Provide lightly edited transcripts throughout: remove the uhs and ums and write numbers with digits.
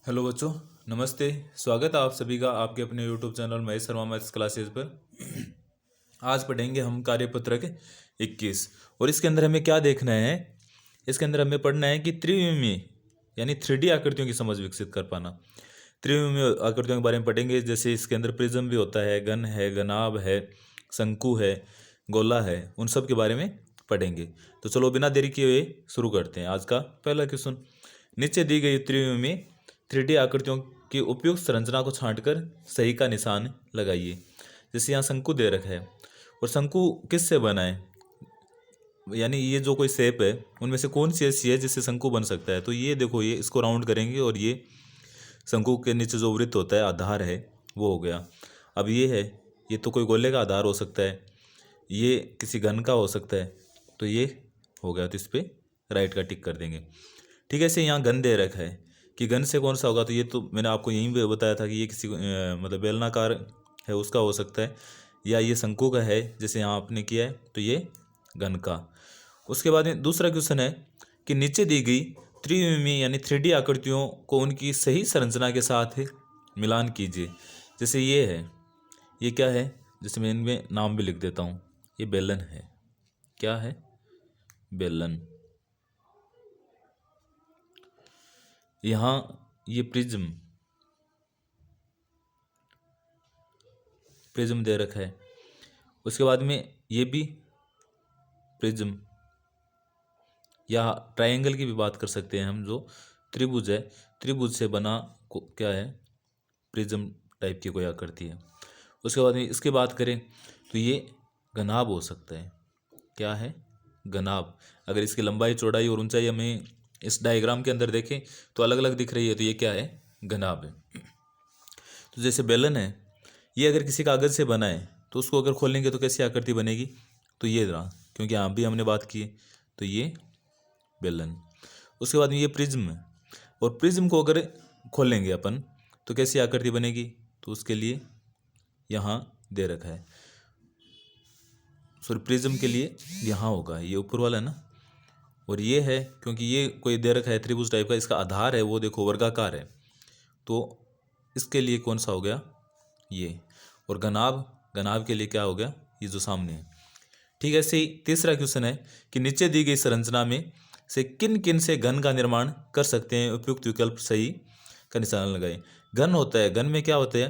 Hello बच्चों, नमस्ते। स्वागत है आप सभी का आपके अपने YouTube channel Mahesh Sharma maths classes पर। आज पढ़ेंगे हम कार्यपत्रक 21 और इसके अंदर हमें क्या देखना है। इसके अंदर हमें पढ़ना है कि त्रिविमीय यानी 3D आकृतियों की समझ विकसित कर पाना। त्रिविमीय आकृतियों के बारे में पढ़ेंगे, जैसे इसके अंदर प्रिज्म भी होता है, घन है, घनाभ है, शंकु है, गोला है, उन सब के बारे में पढ़ेंगे। तो चलो बिना देरी किए हुए शुरू करते हैं। आज का पहला क्वेश्चन, नीचे दी गई त्रिविमीय 3D आकृतियों की उपयुक्त संरचना को छांटकर सही का निशान लगाइए। जैसे यहाँ शंकु दे रखा है और शंकु किस से बना है, यानी ये जो कोई शेप है उनमें से कौन सी ऐसी है जिससे शंकु बन सकता है। तो ये देखो, ये इसको राउंड करेंगे और ये शंकु के नीचे जो वृत्त होता है, आधार है, वो हो गया। अब ये है, ये तो कोई गोले का आधार हो सकता है, ये किसी घन का हो सकता है, तो ये हो गया। तो इस पर राइट का टिक कर देंगे। ठीक है, ऐसे यहाँ घन दे रखा है कि घन से कौन सा होगा, तो ये तो मैंने आपको यहीं पे बताया था कि ये किसी मतलब बेलनाकार है उसका हो सकता है, या ये शंकु का है जैसे यहाँ आपने किया है, तो ये घन का। उसके बाद में दूसरा क्वेश्चन है कि नीचे दी गई त्रिविमीय यानी 3D आकृतियों को उनकी सही संरचना के साथ मिलान कीजिए। जैसे ये है, ये क्या है, जैसे मैं इनमें नाम भी लिख देता हूँ। ये बेलन है, क्या है, बेलन। यहाँ ये प्रिज्म दे रखा है। उसके बाद में ये भी प्रिज्म, या ट्रायंगल की भी बात कर सकते हैं हम, जो त्रिभुज है, त्रिभुज से बना क्या है, प्रिज्म टाइप की कोई आकृति है। उसके बाद में इसकी बात करें तो ये घनाभ हो सकता है, क्या है, घनाभ। अगर इसकी लंबाई, चौड़ाई और ऊंचाई हमें इस डायग्राम के अंदर देखें तो अलग अलग दिख रही है, तो ये क्या है, घनाभ है। तो जैसे बेलन है, ये अगर किसी कागज़ से बना है तो उसको अगर खोलेंगे तो कैसी आकृति बनेगी, तो ये रहा, क्योंकि यहाँ भी हमने बात की है, तो ये बेलन। उसके बाद में ये प्रिज्म है, और प्रिज्म को अगर खोलेंगे अपन तो कैसी आकृति बनेगी, तो उसके लिए यहाँ दे रखा है, सॉरी, प्रिज्म के लिए यहाँ होगा, ये ऊपर वाला है ना, और ये है क्योंकि ये कोई दे रखा है त्रिभुज टाइप का, इसका आधार है वो देखो वर्गाकार है, तो इसके लिए कौन सा हो गया, ये। और घनाभ, घनाभ के लिए क्या हो गया, ये जो सामने है। ठीक है, ऐसे ही तीसरा क्वेश्चन है कि नीचे दी गई संरचना में से किन किन से घन का निर्माण कर सकते हैं, उपयुक्त विकल्प सही का निशान लगाएं। घन होता है, घन में क्या होता है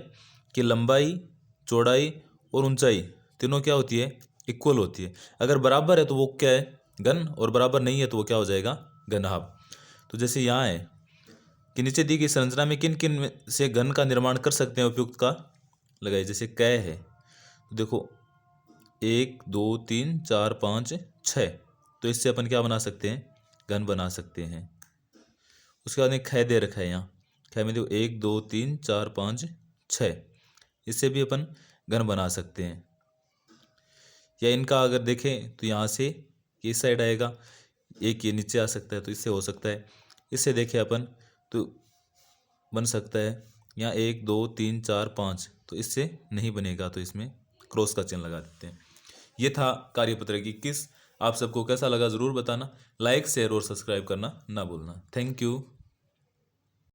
कि लंबाई, चौड़ाई और ऊंचाई तीनों क्या होती है, इक्वल होती है। अगर बराबर है तो वो क्या है, घन, और बराबर नहीं है तो वो क्या हो जाएगा, घनाभ। तो जैसे यहाँ है कि नीचे दी गई संरचना में किन किन से घन का निर्माण कर सकते हैं, उपयुक्त का लगाइए। जैसे कै है, तो देखो 1 2 3 4 5 6, तो इससे अपन क्या बना सकते हैं, घन बना सकते हैं। उसके बाद में ख दे रखा है, यहाँ ख में देखो 1 2 3 4 5 6, इससे भी अपन घन बना सकते हैं। या इनका अगर देखें तो यहाँ से ये इस साइड आएगा, एक ये नीचे आ सकता है, तो इससे हो सकता है। इससे देखें अपन तो बन सकता है यहाँ 1 2 3 4 5, तो इससे नहीं बनेगा, तो इसमें क्रॉस का चिन्ह लगा देते हैं। ये था कार्यपत्र 21। आप सबको कैसा लगा ज़रूर बताना, लाइक, शेयर और सब्सक्राइब करना ना भूलना। Thank you.